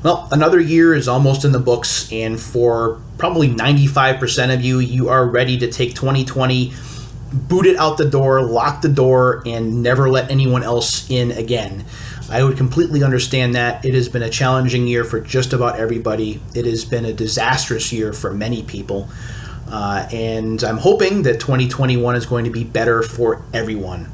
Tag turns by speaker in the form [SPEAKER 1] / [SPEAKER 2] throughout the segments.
[SPEAKER 1] Well, another year is almost in the books, and for probably 95% of you, you are ready to take 2020, boot it out the door, lock the door, and never let anyone else in again. I would completely understand that. It has been a challenging year for just about everybody. It has been a disastrous year for many people. And I'm hoping that 2021 is going to be better for everyone.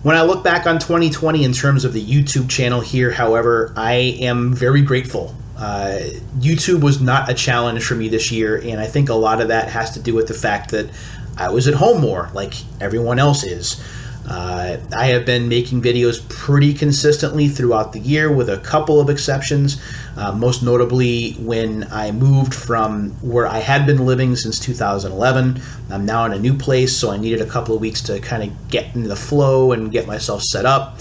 [SPEAKER 1] When I look back on 2020 in terms of the YouTube channel here, however, I am very grateful. YouTube was not a challenge for me this year, and I think a lot of that has to do with the fact that I was at home more, like everyone else is. I have been making videos pretty consistently throughout the year with a couple of exceptions, most notably when I moved from where I had been living since 2011. I'm now in a new place, so I needed a couple of weeks to kind of get into the flow and get myself set up.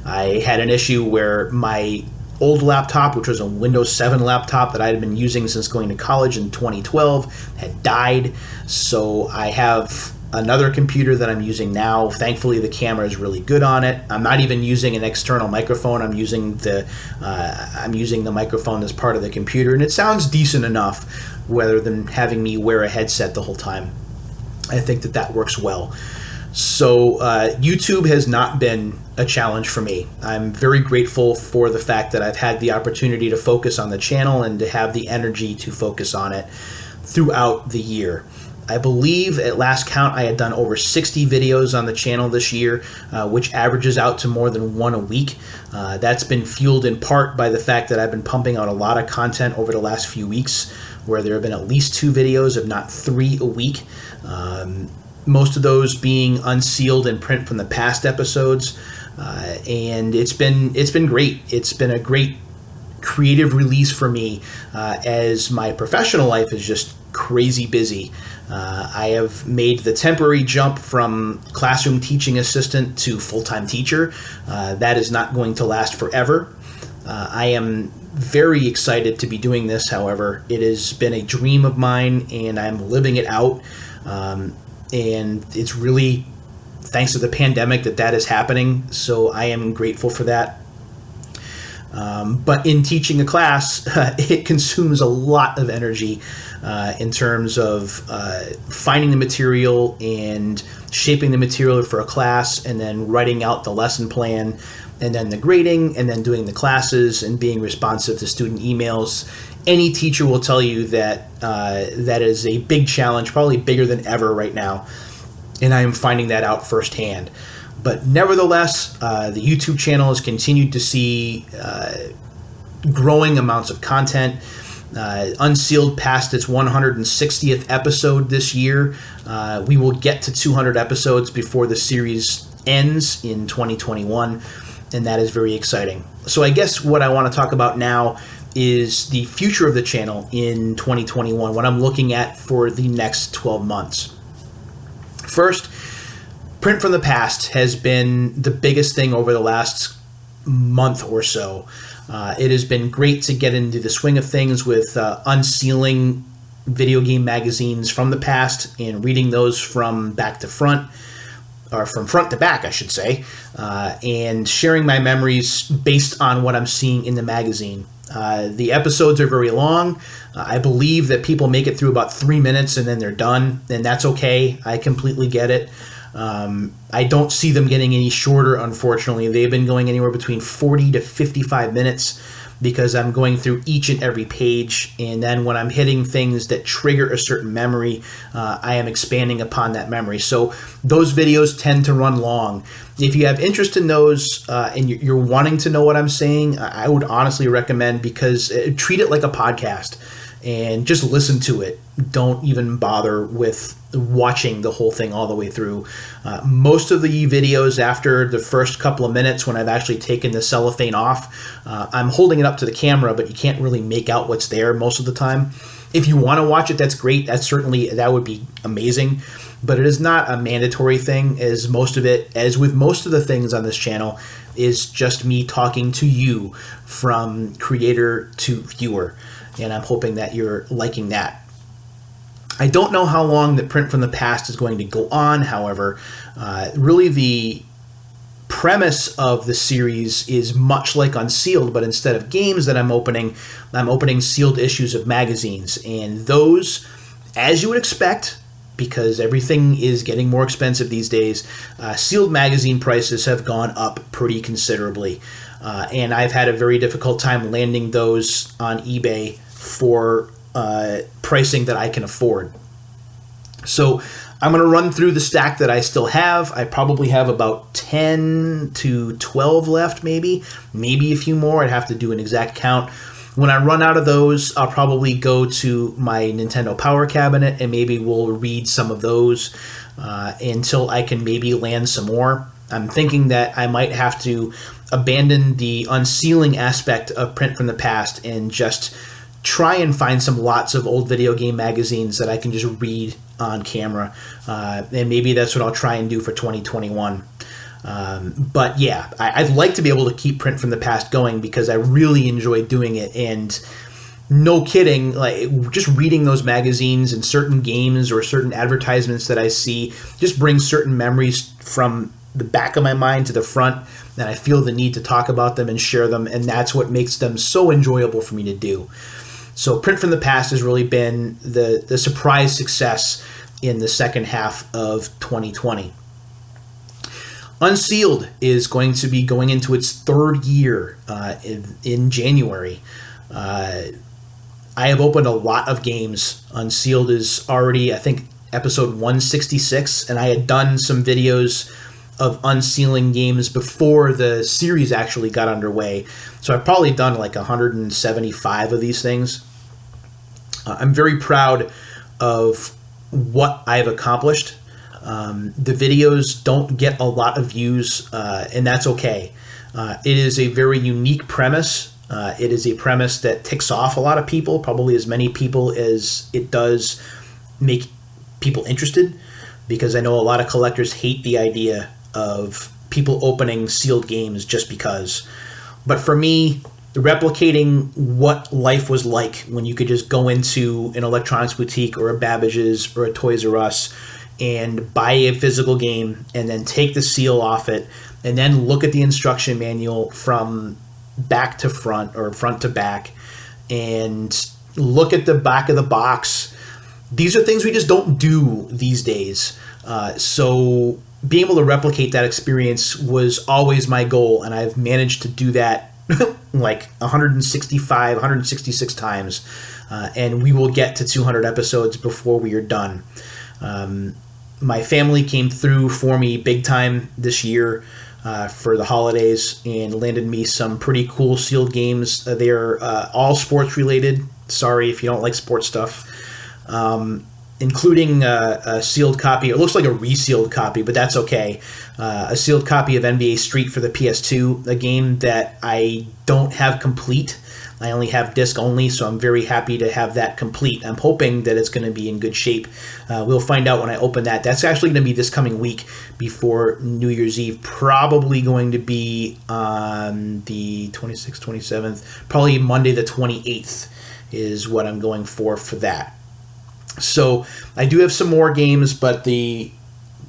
[SPEAKER 1] I had an issue where my old laptop, which was a Windows 7 laptop that I had been using since going to college in 2012, had died. So I have another computer that I'm using now. Thankfully, the camera is really good on it. I'm not even using an external microphone. I'm using the microphone as part of the computer, and it sounds decent enough rather than having me wear a headset the whole time. I think that works well. So YouTube has not been a challenge for me. I'm very grateful for the fact that I've had the opportunity to focus on the channel and to have the energy to focus on it throughout the year. I believe at last count I had done over 60 videos on the channel this year, which averages out to more than one a week. That's been fueled in part by the fact that I've been pumping out a lot of content over the last few weeks, where there have been at least 2 videos, if not 3 a week. Most of those being unsealed in print from the past episodes, and it's been great. It's been a great creative release for me, as my professional life is just crazy busy. I have made the temporary jump from classroom teaching assistant to full-time teacher. That is not going to last forever. I am very excited to be doing this, however. It has been a dream of mine, and I'm living it out. And it's really thanks to the pandemic that is happening, so I am grateful for that. But in teaching a class, it consumes a lot of energy in terms of finding the material and shaping the material for a class, and then writing out the lesson plan, and then the grading, and then doing the classes and being responsive to student emails. Any teacher will tell you that that is a big challenge, probably bigger than ever right now, and I am finding that out firsthand. But nevertheless, the YouTube channel has continued to see growing amounts of content. Unsealed past its 160th episode this year. We will get to 200 episodes before the series ends in 2021, and that is very exciting. So I guess what I want to talk about now is the future of the channel in 2021, what I'm looking at for the next 12 months. First, print from the past has been the biggest thing over the last month or so. It has been great to get into the swing of things with unsealing video game magazines from the past and reading those from back to front, or from front to back, I should say, and sharing my memories based on what I'm seeing in the magazine. The episodes are very long. I believe that people make it through about 3 minutes and then they're done, and that's okay. I completely get it. I don't see them getting any shorter, unfortunately. They've been going anywhere between 40 to 55 minutes because I'm going through each and every page, and then when I'm hitting things that trigger a certain memory, I am expanding upon that memory. So those videos tend to run long. If you have interest in those and you're wanting to know what I'm saying, I would honestly recommend, because treat it like a podcast and just listen to it. Don't even bother with watching the whole thing all the way through. Most of the videos, after the first couple of minutes, when I've actually taken the cellophane off, I'm holding it up to the camera, but you can't really make out what's there most of the time. If you want to watch it, that's great. That would be amazing. But it is not a mandatory thing, as most of it, as with most of the things on this channel, is just me talking to you from creator to viewer. And I'm hoping that you're liking that. I don't know how long the print from the past is going to go on, however. Really, the premise of the series is much like Unsealed, but instead of games that I'm opening sealed issues of magazines. And those, as you would expect, because everything is getting more expensive these days, sealed magazine prices have gone up pretty considerably. And I've had a very difficult time landing those on eBay for pricing that I can afford. So I'm going to run through the stack that I still have. I probably have about 10 to 12 left, maybe a few more. I'd have to do an exact count. When I run out of those, I'll probably go to my Nintendo Power Cabinet and maybe we'll read some of those until I can maybe land some more. I'm thinking that I might have to abandon the unsealing aspect of Print from the Past and just try and find some lots of old video game magazines that I can just read on camera. And maybe that's what I'll try and do for 2021. But yeah, I'd like to be able to keep Print from the Past going because I really enjoy doing it. And no kidding, like just reading those magazines and certain games or certain advertisements that I see just brings certain memories from the back of my mind to the front, and I feel the need to talk about them and share them, and that's what makes them so enjoyable for me to do. So Print from the Past has really been the surprise success in the second half of 2020. Unsealed is going to be going into its third year in January. I have opened a lot of games. Unsealed is already, I think, episode 166, and I had done some videos of unsealing games before the series actually got underway. So I've probably done like 175 of these things. I'm very proud of what I've accomplished. The videos don't get a lot of views, and that's okay. It is a very unique premise. It is a premise that ticks off a lot of people, probably as many people as it does make people interested, because I know a lot of collectors hate the idea of people opening sealed games just because. But for me, replicating what life was like when you could just go into an electronics boutique or a Babbage's or a Toys R Us and buy a physical game and then take the seal off it and then look at the instruction manual from back to front or front to back and look at the back of the box. These are things we just don't do these days. So being able to replicate that experience was always my goal, and I've managed to do that like 165, 166 times, and we will get to 200 episodes before we are done. My family came through for me big time this year for the holidays and landed me some pretty cool sealed games. They're all sports related. Sorry if you don't like sports stuff. Including a sealed copy. It looks like a resealed copy, but that's okay. A sealed copy of NBA Street for the PS2, a game that I don't have complete. I only have disc only, so I'm very happy to have that complete. I'm hoping that it's going to be in good shape. We'll find out when I open that. That's actually going to be this coming week before New Year's Eve. Probably going to be on the 26th, 27th. Probably Monday the 28th is what I'm going for that. So I do have some more games, but the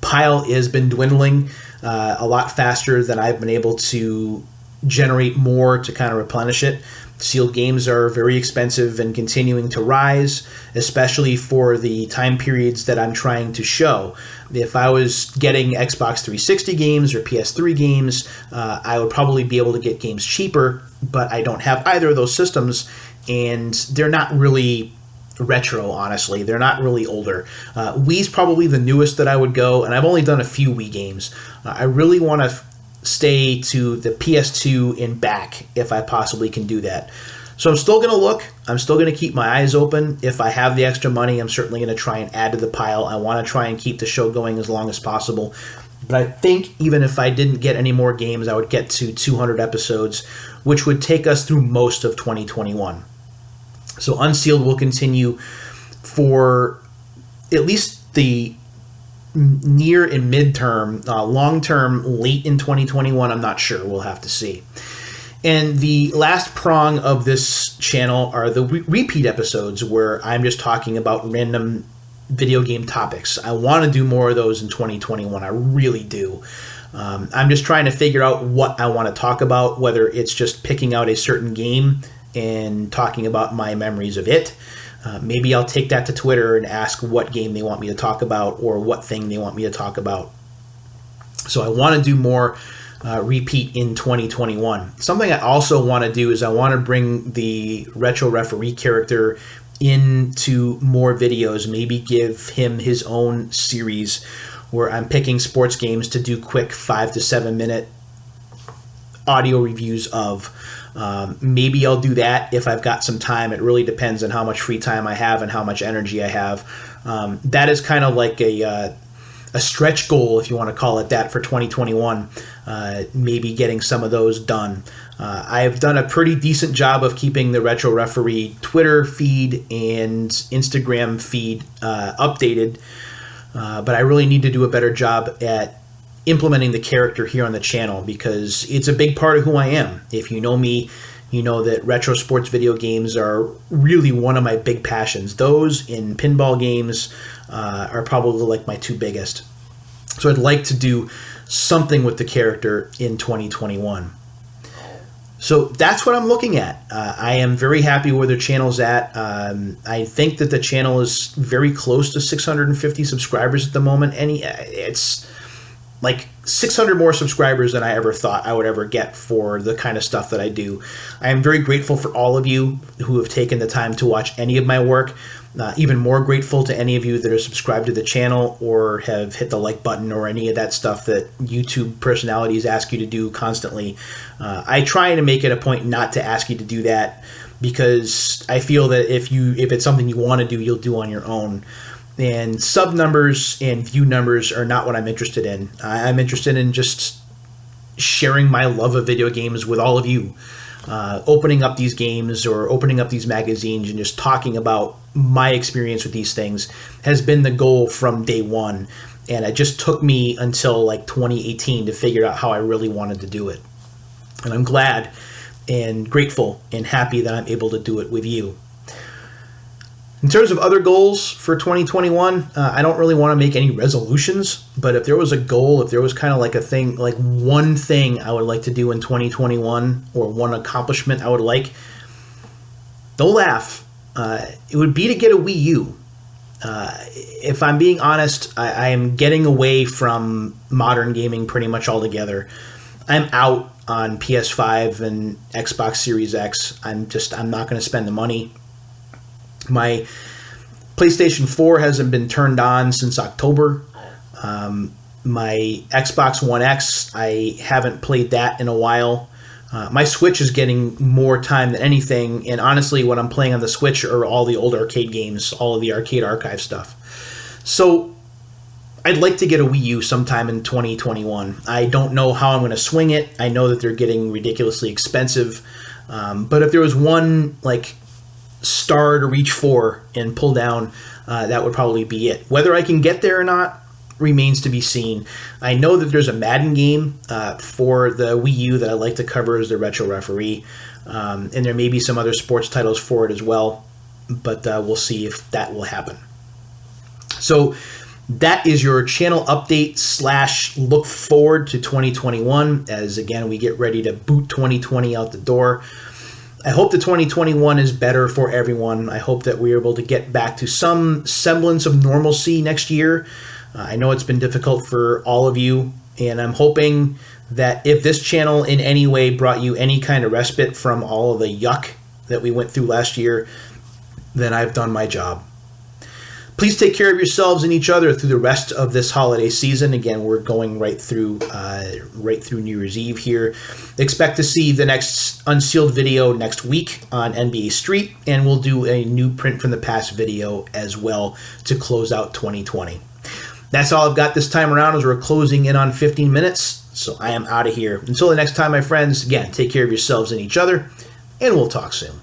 [SPEAKER 1] pile has been dwindling a lot faster than I've been able to generate more to kind of replenish it. Sealed games are very expensive and continuing to rise, especially for the time periods that I'm trying to show. If I was getting Xbox 360 games or PS3 games, I would probably be able to get games cheaper, but I don't have either of those systems, and they're not really retro, honestly. They're not really older. Wii's probably the newest that I would go, and I've only done a few Wii games. I really want to stay to the PS2 and back if I possibly can do that. So I'm still going to look. I'm still going to keep my eyes open. If I have the extra money, I'm certainly going to try and add to the pile. I want to try and keep the show going as long as possible. But I think even if I didn't get any more games, I would get to 200 episodes, which would take us through most of 2021. So Unsealed will continue for at least the near and midterm. Long-term, late in 2021, I'm not sure. We'll have to see. And the last prong of this channel are the repeat episodes where I'm just talking about random video game topics. I want to do more of those in 2021. I really do. I'm just trying to figure out what I want to talk about, whether it's just picking out a certain game and talking about my memories of it. Maybe I'll take that to Twitter and ask what game they want me to talk about or what thing they want me to talk about. So I want to do more repeat in 2021. Something I also want to do is I want to bring the Retro Referee character into more videos, maybe give him his own series where I'm picking sports games to do quick 5 to 7 minute audio reviews of. Maybe I'll do that if I've got some time. It really depends on how much free time I have and how much energy I have. That is kind of like a stretch goal, if you want to call it that, for 2021. Maybe getting some of those done. I have done a pretty decent job of keeping the Retro Referee Twitter feed and Instagram feed updated, but I really need to do a better job at implementing the character here on the channel because it's a big part of who I am. If you know me, you know that retro sports video games are really one of my big passions. Those in pinball games are probably like my two biggest. So I'd like to do something with the character in 2021. So that's what I'm looking at. I am very happy where the channel's at. I think that the channel is very close to 650 subscribers at the moment. And it's like 600 more subscribers than I ever thought I would ever get for the kind of stuff that I do. I am very grateful for all of you who have taken the time to watch any of my work. Even more grateful to any of you that are subscribed to the channel or have hit the like button or any of that stuff that YouTube personalities ask you to do constantly. I try to make it a point not to ask you to do that because I feel that if it's something you want to do, you'll do on your own. And sub numbers and view numbers are not what I'm interested in. I'm interested in just sharing my love of video games with all of you. Opening up these games or opening up these magazines and just talking about my experience with these things has been the goal from day one. And it just took me until like 2018 to figure out how I really wanted to do it. And I'm glad and grateful and happy that I'm able to do it with you. In terms of other goals for 2021, I don't really want to make any resolutions, but if there was a goal, if there was kind of like a thing, like one thing I would like to do in 2021 or one accomplishment I would like, don't laugh, it would be to get a Wii U. If I'm being honest, I am getting away from modern gaming pretty much altogether. I'm out on PS5 and Xbox Series X. I'm not going to spend the money. My PlayStation 4 hasn't been turned on since October. My Xbox One X, I haven't played that in a while. My Switch is getting more time than anything, and honestly, what I'm playing on the Switch are all the old arcade games, all of the arcade archive stuff. So I'd like to get a Wii U sometime in 2021. I don't know how I'm going to swing it. I know that they're getting ridiculously expensive, but if there was one like star to reach for and pull down, that would probably be it. Whether I can get there or not remains to be seen. I know that there's a Madden game for the Wii U that I like to cover as the Retro Referee, and there may be some other sports titles for it as well, but we'll see if that will happen. So that is your channel update / look forward to 2021 as, again, we get ready to boot 2020 out the door. I hope that 2021 is better for everyone. I hope that we're able to get back to some semblance of normalcy next year. I know it's been difficult for all of you, and I'm hoping that if this channel in any way brought you any kind of respite from all of the yuck that we went through last year, then I've done my job. Please take care of yourselves and each other through the rest of this holiday season. Again, we're going right through New Year's Eve here. Expect to see the next Unsealed video next week on NBA Street, and we'll do a new Print from the Past video as well to close out 2020. That's all I've got this time around as we're closing in on 15 minutes, so I am out of here. Until the next time, my friends, again, take care of yourselves and each other, and we'll talk soon.